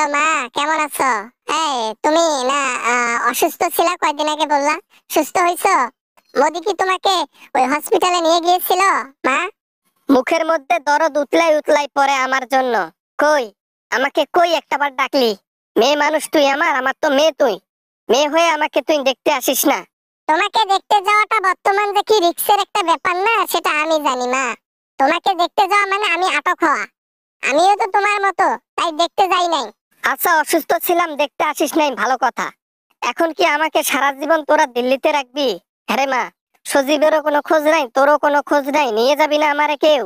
Hello মা, কেমন আছো? এই তুমি না অসুস্থ ছিলা কয়দিন আগে বললা, সুস্থ হইছো? মোদি কি তোমাকে ওই হসপিটালে নিয়ে গিয়েছিল মা? মুখের মধ্যে দরদ উতলাই উতলাই পড়ে আমার জন্য। কই, আমাকে কই একটাবার ডাকলি? মেয়ে মানুষ তুই, আমার তো মেয়ে তুই। মেয়ে হয়ে আমাকে তুই দেখতে আসিস না? তোমাকে দেখতে যাওয়াটা বর্তমান যে কি রিস্কের একটা ব্যাপার না, সেটা আমি জানি মা। তোমাকে দেখতে যাওয়া মানে আমি আটক হওয়া। আমিও তো তোমার মতো, তাই দেখতে যাই নাই। আচ্ছা, অসুস্থ ছিলাম দেখতে আসিস নাই, ভালো কথা। এখন কি আমাকে সারা জীবন তোরা দিল্লিতে রাখবি? হ্যাঁ মা, সজীবেরও কোনো খোঁজ নাই, তোরও কোনো খোঁজ নাই, নিয়ে যাবি না আমারে কেউ?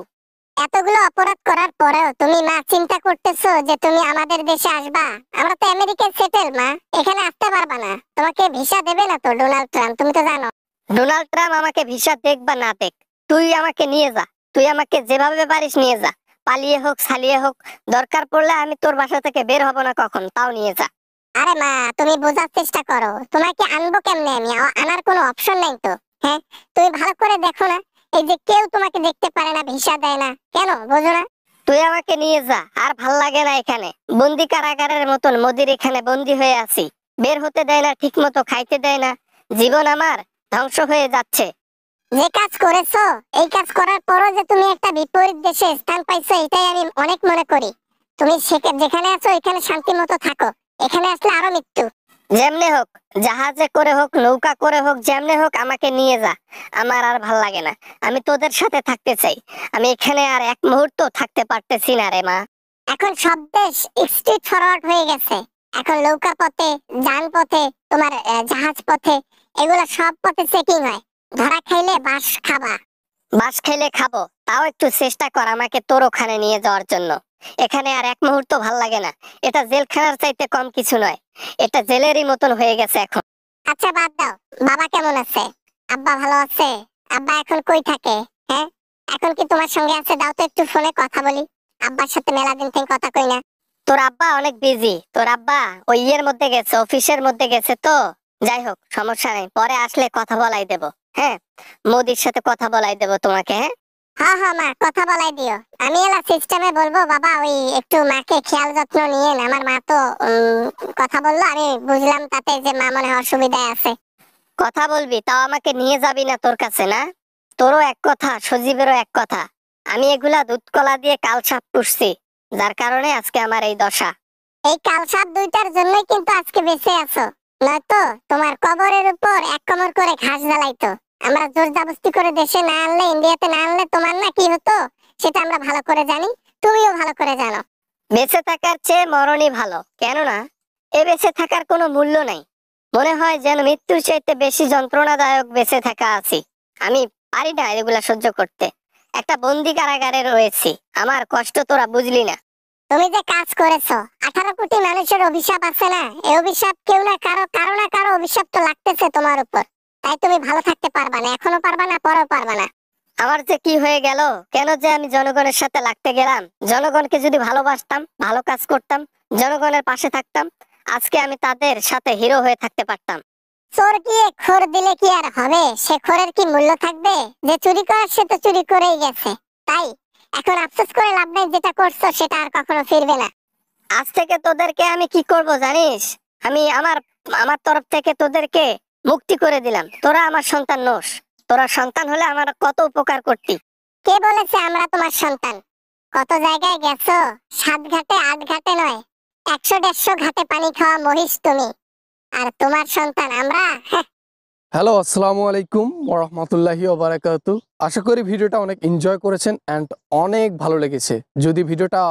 এতগুলো অপরাধ করার পরেও তুমি মা চিন্তা করতেছো যে তুমি আমাদের দেশে আসবা? আমরা তো আমেরিকায় সেটেল মা, এখানে আসতে পারবা না। তোমাকে ভিসা দেবে না তো ডোনাল্ড ট্রাম্প, তুমি তো জানো। ডোনাল্ড ট্রাম্প আমাকে ভিসা দেখ বা না দেখ, তুই আমাকে নিয়ে যা। তুই আমাকে যেভাবে পারিস নিয়ে যা, পালিয়ে হোক সালিয়ে হোক। দরকার পড়লে আমি তোর বাসা থেকে বের হব না কখন, তাও নিয়ে যা। আরে মা, তুমি বোঝার চেষ্টা করো। তোমাকে আনবো কেমনে আমি? আনার কোনো অপশন নাই তো। হ্যাঁ, তুমি ভালো করে দেখো না, এই যে কেউ তোমাকে দেখতে পারে না, ভিসা দেয় না, কেন বোঝো না? তুই আমাকে নিয়ে যা, আর ভাল লাগে না এখানে। বন্দি কারাগারের মতন মোদির এখানে বন্দি হয়ে আছি। বের হতে দেয় না, ঠিক মতো খাইতে দেয় না। জীবন আমার ধ্বংস হয়ে যাচ্ছে। যে কাজ করেছো, এই কাজ করার পরও যে তুমি একটা বিপরীত দেশে স্থান পাইছো, এটাই আমি অনেক মনে করি। তুমি যেখানে আছো এখানে শান্তি মতো থাকো, এখানে আসলে আরো মৃত্যু। যেমনে হোক, জাহাজে করে হোক, নৌকা করে হোক, যেমনে হোক আমাকে নিয়ে যা। আমার আর ভাল লাগে না, আমি তোদের সাথে থাকতে চাই। আমি এখানে আর এক মুহূর্ত থাকতে পারতেছি না রে মা। এখন সব দেশ স্ট্রিট ফরওয়ার্ড হয়ে গেছে। এখন নৌকা পথে, যান পথে, তোমার জাহাজ পথে, এগুলা সব পথে চেকিং হয়। ধরা খাইলে বাস খাবা। বাস খাইলে খাবো, তাও একটু চেষ্টা কর আমাকে তোর ওখানে নিয়ে যাওয়ার জন্য। এখানে আর এক মুহূর্ত ভাল লাগে না। এটা জেলখানার চাইতে কম কিছু নয়, এটা জেলেরই মতন হয়ে গেছে এখন। আচ্ছা বাদ দাও, বাবা কেমন আছে? আব্বা ভালো আছে? আব্বা এখন কই থাকে? হ্যাঁ, এখন কি তোমার সঙ্গে আছে? দাও তো একটু ফোনে কথা বলি। আব্বার সাথে মেলা দিন থেকে কথা কই না। তোর আব্বা অনেক বিজি। তোর আব্বা ওই ইয়ের মধ্যে গেছে, অফিসের মধ্যে গেছে তো। যাই হোক, সমস্যা নেই, পরে আসলে কথা বলাই দেব। হ্যাঁ, মোদির সাথে কথা বলাই দেব তোমাকে। হ্যাঁ হ্যাঁ হ্যাঁ মা, কথা বলাই দিও। আমি এলা সিস্টেমে বলবো বাবা ওই একটু মাকে খেয়াল যত্ন নিয়েন। আমার মা তো কথা বললো, আমি বুঝলাম তাতে যে মা মনে হয় অসুবিধায় আছে। কথা বলবি, তাও আমাকে নিয়ে যাবি না তোর কাছে না? তোরও এক কথা, সজীবেরও এক কথা। আমি এগুলা দুধ কলা দিয়ে কালসাপ পুষছি, যার কারণে আজকে আমার এই দশা। এই কালসাপ দুইটার জন্যই কিন্তু আজকে বেঁচে আছো, নয়তো তোমার কবরের উপর এক কমর করে ঘাস জ্বালাইতো। আমরা জোর জবরদস্তি করে দেশে না আনলে, ইন্ডিয়াতে না আনলে তোমার না কি হতো সেটা আমরা ভালো করে জানি, তুমিও ভালো করে জানো। বেঁচে থাকার চেয়ে মরণই ভালো, কেননা এ বেঁচে থাকার কোনো মূল্য নাই। মনে হয় যেন মৃত্যুর চাইতে বেশি যন্ত্রণাদায়ক বেঁচে থাকা আছি। আমি পারি না এগুলা সহ্য করতে। একটা বন্দি কারাগারে রয়েছি, আমার কষ্ট তোরা বুঝলি না। তুমি যে কাজ করেছো, 18 কোটি মানুষের অভিশাপ আছে না, এই অভিশাপ কেউ না কারো অভিশাপ তো লাগতেছে তোমার উপর। তাই তুমি ভালো থাকতে পারবা না, এখনো পারবা না, পরেও পারবা না। আমার যে কি হয়ে গেল, কেন যে আমি জনগণের সাথে লাগতে গেলাম? জনগণকে যদি ভালোবাসতাম, ভালো কাজ করতাম, জনগণের পাশে থাকতাম, আজকে আমি তাদের সাথে হিরো হয়ে থাকতে পারতাম। চোর গিয়ে খোর দিলে কি আর হবে? সে খোরের কি মূল্য থাকবে? যে চুরি করে সে তো চুরি করেই গেছে। তাই এখন আফসোস করে লাভ নাই, যেটা করছো সেটা আর কখনো ফিরবে না। আজ থেকে তোদেরকে আমি কি করব জানিস? আমি আমার আমার তরফ থেকে তোদেরকে মুক্তি করে দিলাম। তোরা আমার সন্তান নোস। তোরা সন্তান হলে আমার কত উপকার করতি। কে বলেছে আমরা তোমার সন্তান? কত জায়গায় গেছো, 7 ঘাটে 8 ঘাটে নয়, 100-150 ঘাটে পানি খাওয়া মহিষ তুমি। আর তোমার সন্তান আমরা? হ্যালো, আসসালামু আলাইকুম ওয়া রাহমাতুল্লাহি ওয়া বারাকাতুহু। আশা করি ভিডিওটা অনেক এনজয় করেছেন অ্যান্ড অনেক ভালো লেগেছে। যদি ভিডিওটা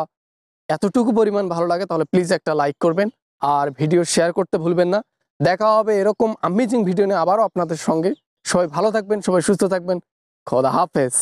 এতটুকু পরিমাণ ভালো লাগে তাহলে প্লিজ একটা লাইক করবেন আর ভিডিও শেয়ার করতে ভুলবেন না। দেখা হবে এরকম অ্যামেজিং ভিডিও নিয়ে আবারও আপনাদের সঙ্গে। সবাই ভালো থাকবেন, সবাই সুস্থ থাকবেন। খোদা হাফেজ।